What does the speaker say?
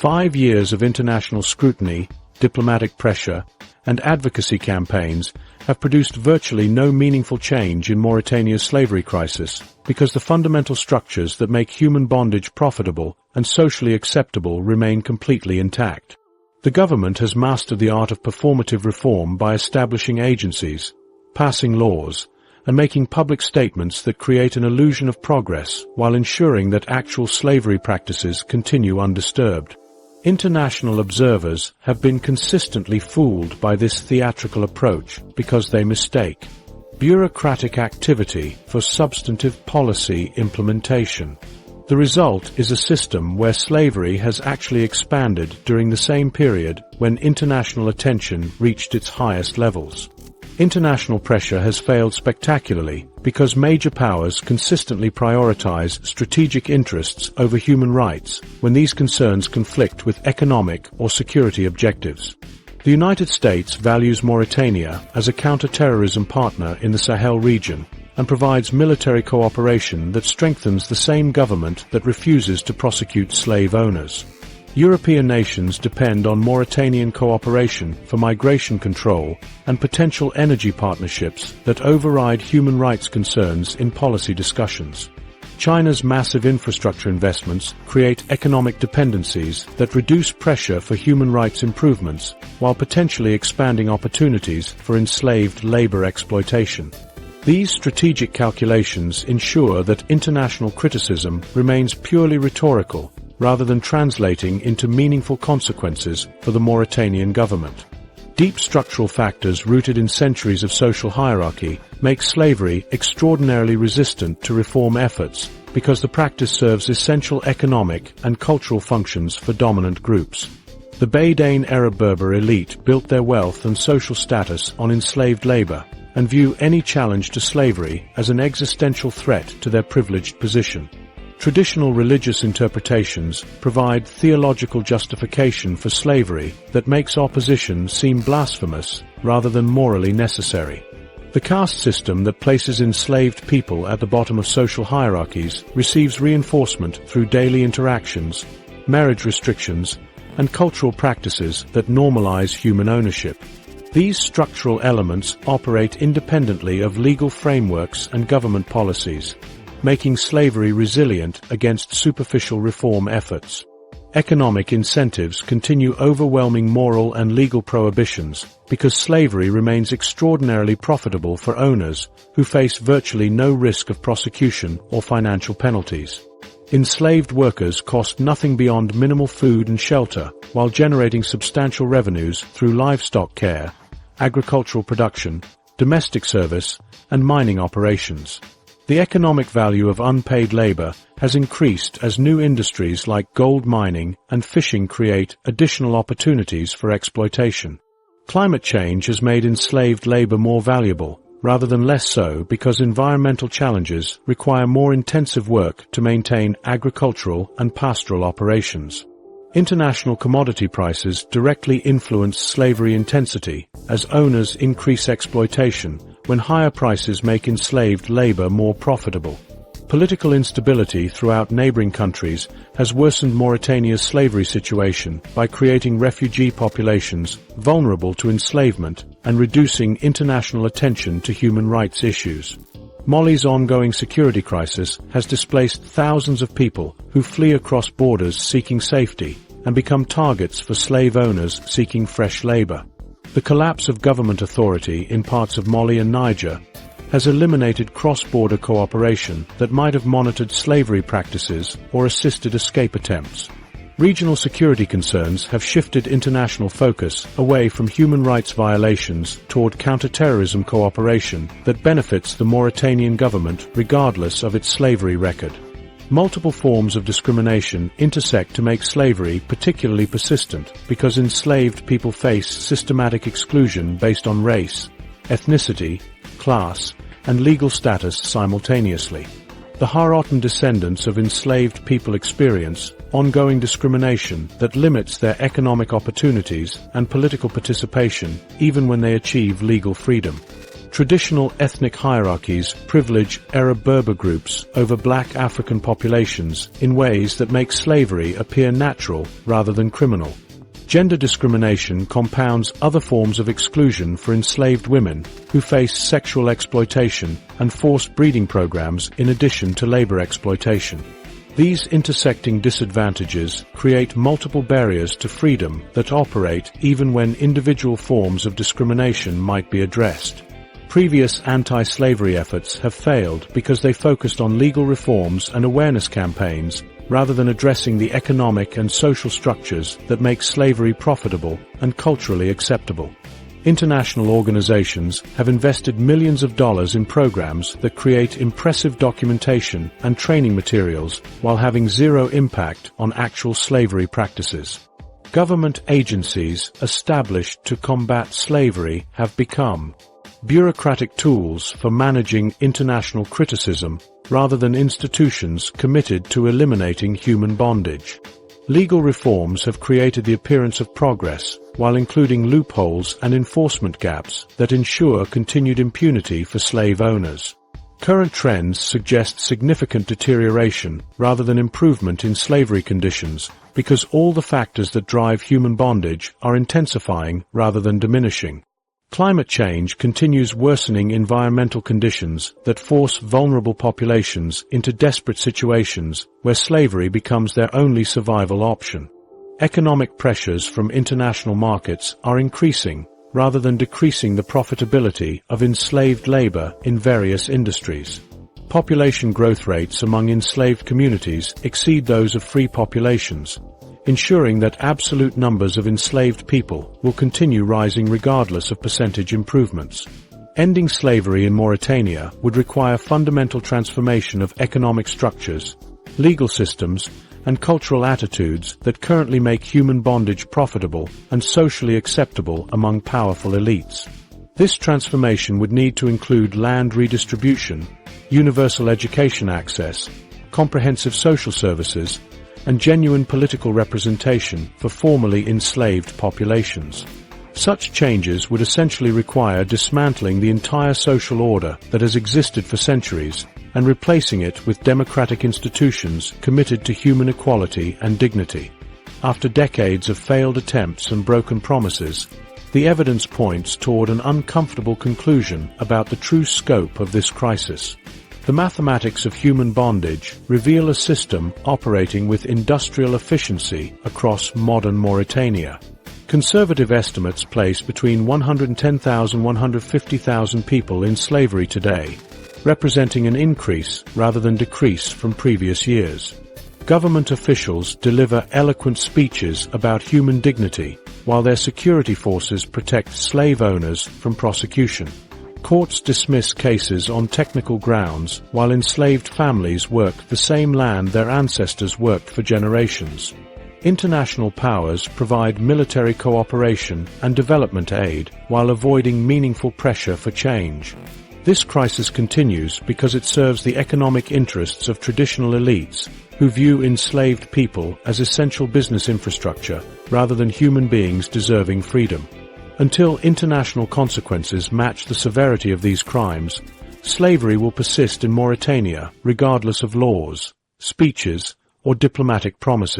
5 years of international scrutiny, diplomatic pressure, and advocacy campaigns have produced virtually no meaningful change in Mauritania's slavery crisis, because the fundamental structures that make human bondage profitable and socially acceptable remain completely intact. The government has mastered the art of performative reform by establishing agencies, passing laws, and making public statements that create an illusion of progress while ensuring that actual slavery practices continue undisturbed. International observers have been consistently fooled by this theatrical approach because they mistake bureaucratic activity for substantive policy implementation. The result is a system where slavery has actually expanded during the same period when international attention reached its highest levels. International pressure has failed spectacularly because major powers consistently prioritize strategic interests over human rights when these concerns conflict with economic or security objectives. The United States values Mauritania as a counter-terrorism partner in the Sahel region and provides military cooperation that strengthens the same government that refuses to prosecute slave owners. European nations depend on Mauritanian cooperation for migration control and potential energy partnerships that override human rights concerns in policy discussions. China's massive infrastructure investments create economic dependencies that reduce pressure for human rights improvements while potentially expanding opportunities for enslaved labor exploitation. These strategic calculations ensure that international criticism remains purely rhetorical rather than translating into meaningful consequences for the Mauritanian government. Deep structural factors rooted in centuries of social hierarchy make slavery extraordinarily resistant to reform efforts because the practice serves essential economic and cultural functions for dominant groups. The Badain Arab Berber elite built their wealth and social status on enslaved labor and view any challenge to slavery as an existential threat to their privileged position. Traditional religious interpretations provide theological justification for slavery that makes opposition seem blasphemous rather than morally necessary. The caste system that places enslaved people at the bottom of social hierarchies receives reinforcement through daily interactions, marriage restrictions, and cultural practices that normalize human ownership. These structural elements operate independently of legal frameworks and government policies, making slavery resilient against superficial reform efforts. Economic incentives continue overwhelming moral and legal prohibitions because slavery remains extraordinarily profitable for owners who face virtually no risk of prosecution or financial penalties. Enslaved workers cost nothing beyond minimal food and shelter while generating substantial revenues through livestock care, agricultural production, domestic service, and mining operations. The economic value of unpaid labor has increased as new industries like gold mining and fishing create additional opportunities for exploitation. Climate change has made enslaved labor more valuable, rather than less so, because environmental challenges require more intensive work to maintain agricultural and pastoral operations. International commodity prices directly influence slavery intensity as owners increase exploitation when higher prices make enslaved labor more profitable. Political instability throughout neighboring countries has worsened Mauritania's slavery situation by creating refugee populations vulnerable to enslavement and reducing international attention to human rights issues. Mali's ongoing security crisis has displaced thousands of people who flee across borders seeking safety and become targets for slave owners seeking fresh labor. The collapse of government authority in parts of Mali and Niger has eliminated cross-border cooperation that might have monitored slavery practices or assisted escape attempts. Regional security concerns have shifted international focus away from human rights violations toward counter-terrorism cooperation that benefits the Mauritanian government regardless of its slavery record. Multiple forms of discrimination intersect to make slavery particularly persistent because enslaved people face systematic exclusion based on race, ethnicity, class, and legal status simultaneously. The Harotan descendants of enslaved people experience ongoing discrimination that limits their economic opportunities and political participation even when they achieve legal freedom. Traditional ethnic hierarchies privilege Arab Berber groups over black African populations in ways that make slavery appear natural rather than criminal. Gender discrimination compounds other forms of exclusion for enslaved women who face sexual exploitation and forced breeding programs in addition to labor exploitation. These intersecting disadvantages create multiple barriers to freedom that operate even when individual forms of discrimination might be addressed. Previous anti-slavery efforts have failed because they focused on legal reforms and awareness campaigns rather than addressing the economic and social structures that make slavery profitable and culturally acceptable. International organizations have invested millions of dollars in programs that create impressive documentation and training materials while having zero impact on actual slavery practices. Government agencies established to combat slavery have become bureaucratic tools for managing international criticism rather than institutions committed to eliminating human bondage. Legal reforms have created the appearance of progress, while including loopholes and enforcement gaps that ensure continued impunity for slave owners. Current trends suggest significant deterioration rather than improvement in slavery conditions because all the factors that drive human bondage are intensifying rather than diminishing. Climate change continues worsening environmental conditions that force vulnerable populations into desperate situations where slavery becomes their only survival option. Economic pressures from international markets are increasing rather than decreasing the profitability of enslaved labor in various industries. Population growth rates among enslaved communities exceed those of free populations, ensuring that absolute numbers of enslaved people will continue rising regardless of percentage improvements. Ending slavery in Mauritania would require fundamental transformation of economic structures, legal systems, and cultural attitudes that currently make human bondage profitable and socially acceptable among powerful elites. This transformation would need to include land redistribution, universal education access, comprehensive social services, and genuine political representation for formerly enslaved populations. Such changes would essentially require dismantling the entire social order that has existed for centuries and replacing it with democratic institutions committed to human equality and dignity. After decades of failed attempts and broken promises, the evidence points toward an uncomfortable conclusion about the true scope of this crisis. The mathematics of human bondage reveal a system operating with industrial efficiency across modern Mauritania. Conservative estimates place between 110,000 and 150,000 people in slavery today, representing an increase rather than decrease from previous years. Government officials deliver eloquent speeches about human dignity, while their security forces protect slave owners from prosecution. Courts dismiss cases on technical grounds while enslaved families work the same land their ancestors worked for generations. International powers provide military cooperation and development aid while avoiding meaningful pressure for change. This crisis continues because it serves the economic interests of traditional elites who view enslaved people as essential business infrastructure rather than human beings deserving freedom. Until international consequences match the severity of these crimes, slavery will persist in Mauritania regardless of laws, speeches, or diplomatic promises.